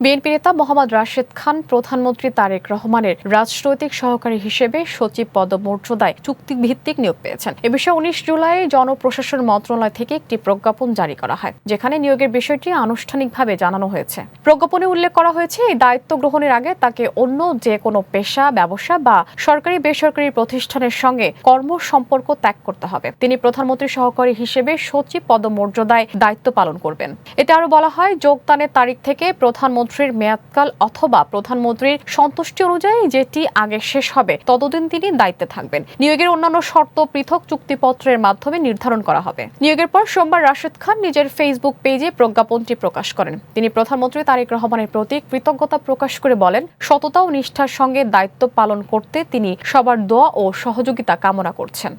BNP নেতা মোহাম্মদ রাশেদ খান প্রধানমন্ত্রী তারেক রহমানের রাজনৈতিক সহকারী হিসেবে সচিব পদমর্যাদায় চুক্তিভিত্তিক নিয়োগ পেয়েছেন। এ বিষয়ে 19 জুলাই জনপ্রশাসন মন্ত্রণালয় থেকে একটি প্রজ্ঞাপন জারি করা হয়, যেখানে নিয়োগের বিষয়টি আনুষ্ঠানিকভাবে জানানো হয়েছে। প্রজ্ঞাপনে উল্লেখ করা হয়েছে, এই দায়িত্ব গ্রহণের আগে তাকে অন্য যে কোনো পেশা, ব্যবসা বা সরকারি বেসরকারি প্রতিষ্ঠানের সঙ্গে কর্মসম্পর্ক ত্যাগ করতে হবে। তিনি প্রধানমন্ত্রী সহকারী হিসেবে সচিব পদমর্যাদায় দায়িত্ব পালন করবেন। এতে আরো বলা হয়, যোগদানের তারিখ থেকে প্রধানমন্ত্রীর মেয়াদকাল অথবা প্রধানমন্ত্রীর সন্তুষ্টি অনুযায়ী যেটি আগে শেষ হবে ততদিন তিনি দায়িত্বে থাকবেন। নিয়োগের অন্যান্য শর্ত পৃথক চুক্তিপত্রের মাধ্যমে নির্ধারণ করা হবে। নিয়োগের পর সোমবার রাশেদ খান নিজের ফেসবুক পেজে প্রজ্ঞাপনটি প্রকাশ করেন। তিনি প্রধানমন্ত্রী তারেক রহমানের প্রতি কৃতজ্ঞতা প্রকাশ করে বলেন, সততা ও নিষ্ঠার সঙ্গে দায়িত্ব পালন করতে তিনি সবার দোয়া ও সহযোগিতা কামনা করছেন।